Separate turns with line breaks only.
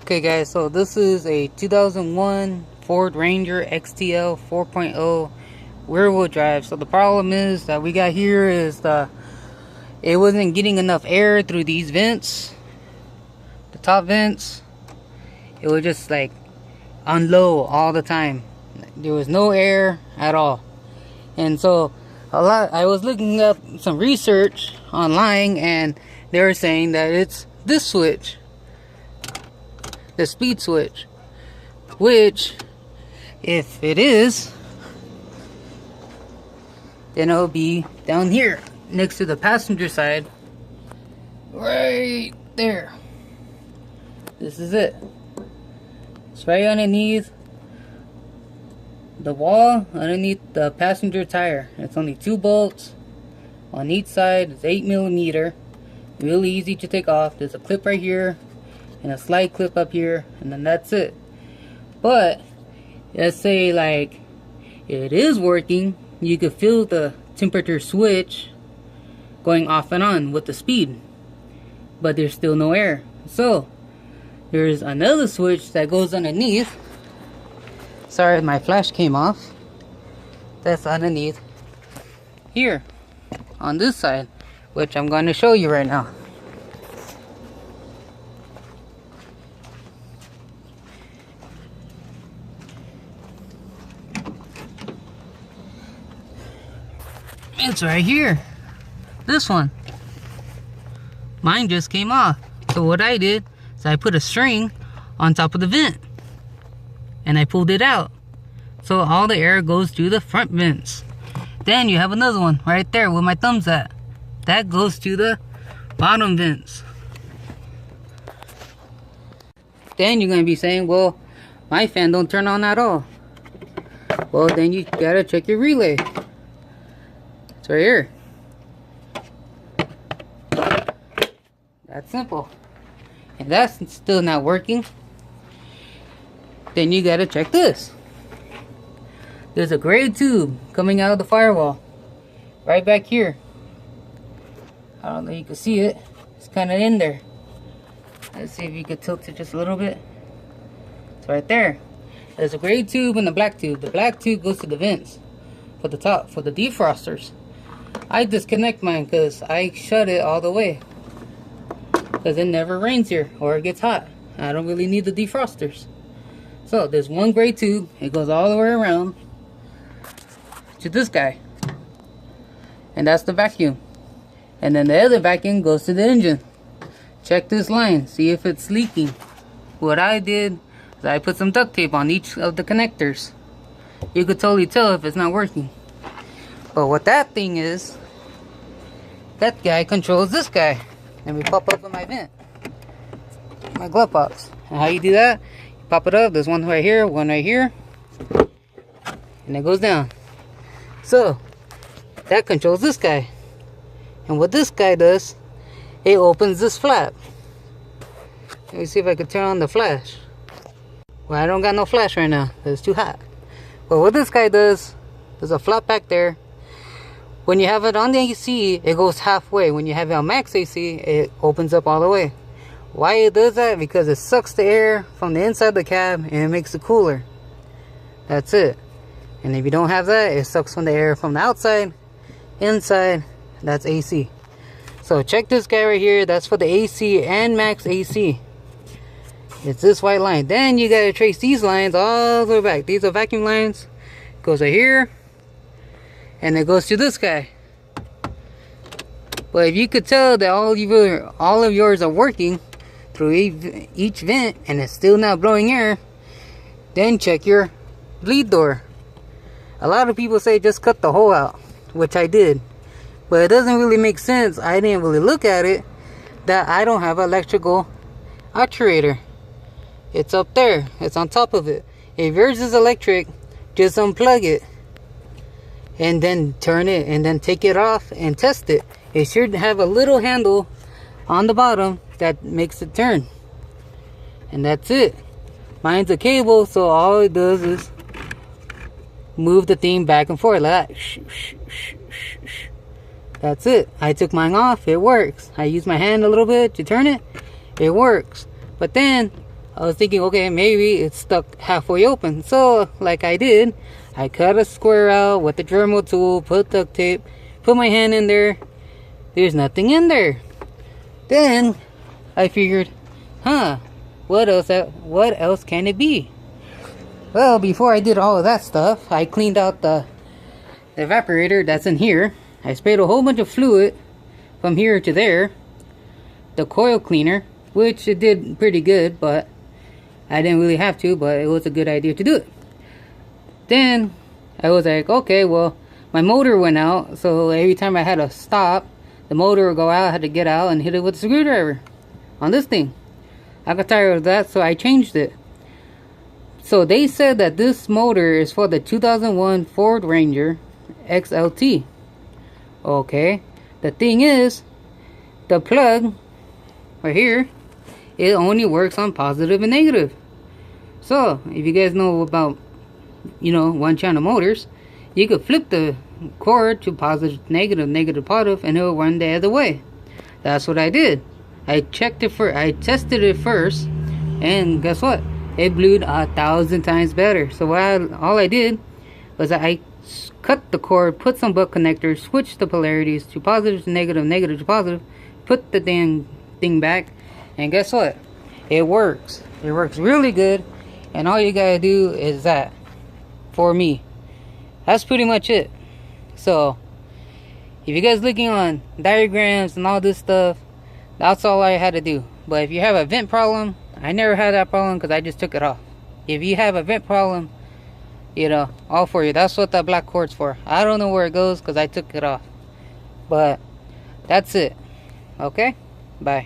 Okay guys, so this is a 2001 Ford Ranger XTL 4.0 rear wheel drive. So the problem is that we got here is it wasn't getting enough air through these vents, the top vents. It was just like on low all the time. There was no air at all. And so I was looking up some research online, and they were saying that it's this switch, the speed switch, which if it is, then it'll be down here next to the passenger side, right there. This is it. It's right underneath the wall, underneath the passenger tire. It's only 2 bolts on each side. It's 8mm, really easy to take off. There's a clip right here and a slide clip up here, and then that's it. But let's say like it is working, you could feel the temperature switch going off and on with the speed, but there's still no air. So there's another switch that goes underneath. Sorry, my flash came off. That's underneath here on this side, which I'm going to show you right now. It's right here. This one. Mine just came off. So what I did is I put a string on top of the vent and I pulled it out, so all the air goes to the front vents. Then you have another one right there where my thumb's at. That goes to the bottom vents. Then you're going to be saying, well, my fan don't turn on at all. Well, then you gotta check your relay. It's right here. That's simple. If that's still not working, then you gotta check this. There's a gray tube coming out of the firewall right back here. I don't know if you can see it. It's kind of in there. Let's see if you can tilt it just a little bit. It's right there. There's a gray tube and a black tube. The black tube goes to the vents for the top, for the defrosters. I disconnect mine because I shut it all the way, because it never rains here or it gets hot. I don't really need the defrosters. So there's one gray tube. It goes all the way around to this guy, and that's the vacuum. And then the other vacuum goes to the engine. Check this line, see if it's leaking. What I did is I put some duct tape on each of the connectors. You could totally tell if it's not working. But what that thing is, that guy controls this guy. Let me pop up in my vent, my glove box. And how you do that? You pop it up. There's one right here, one right here, and it goes down. So that controls this guy. And what this guy does, it opens this flap. Let me see if I can turn on the flash. Well, I don't got no flash right now because it's too hot. But what this guy does, there's a flap back there. When you have it on the AC, it goes halfway. When you have it on max AC, it opens up all the way. Why it does that? Because it sucks the air from the inside of the cab and it makes it cooler. That's it. And if you don't have that, it sucks from the air from the outside, inside. That's AC. So check this guy right here. That's for the AC and max AC. It's this white line. Then you gotta trace these lines all the way back. These are vacuum lines. Goes right here, and it goes to this guy. But if you could tell that all of yours are working through each vent and it's still not blowing air, then check your bleed door. A lot of people say just cut the hole out, which I did, but it doesn't really make sense. I didn't really look at it, that I don't have an electrical actuator. It's up there, it's on top of it. If yours is electric, just unplug it and then turn it and then take it off and test it. It should have a little handle on the bottom that makes it turn, and that's it. Mine's a cable, so all it does is move the thing back and forth like that. That's it. I took mine off. It works. I use my hand a little bit to turn it. It works. But then I was thinking, okay, maybe it's stuck halfway open. So, like I did, I cut a square out with the Dremel tool, put duct tape, put my hand in there. There's nothing in there. Then I figured, what else can it be? Well, before I did all of that stuff, I cleaned out the evaporator that's in here. I sprayed a whole bunch of fluid from here to there. The coil cleaner, which it did pretty good, but I didn't really have to, but it was a good idea to do it. Then I was like, okay, well, my motor went out, so every time I had to stop, the motor would go out. I had to get out and hit it with a screwdriver on this thing. I got tired of that, so I changed it. So they said that this motor is for the 2001 Ford Ranger XLT. Okay, the thing is, the plug right here, it only works on positive and negative. So if you guys know about, one channel motors, you could flip the cord to positive, negative, positive, and it will run the other way. That's what I did. I checked it first. I tested it first, and guess what? It blew 1,000 times better. So all I did was I cut the cord, put some butt connectors, switched the polarities to positive to negative, negative to positive, put the dang thing back, and guess what? It works. It works really good, and all you gotta do is that for me. That's pretty much it. So if you guys looking on diagrams and all this stuff, that's all I had to do. But if you have a vent problem, I never had that problem because I just took it off. If you have a vent problem, all for you. That's what that black cord's for. I don't know where it goes because I took it off. But that's it. Okay? Bye.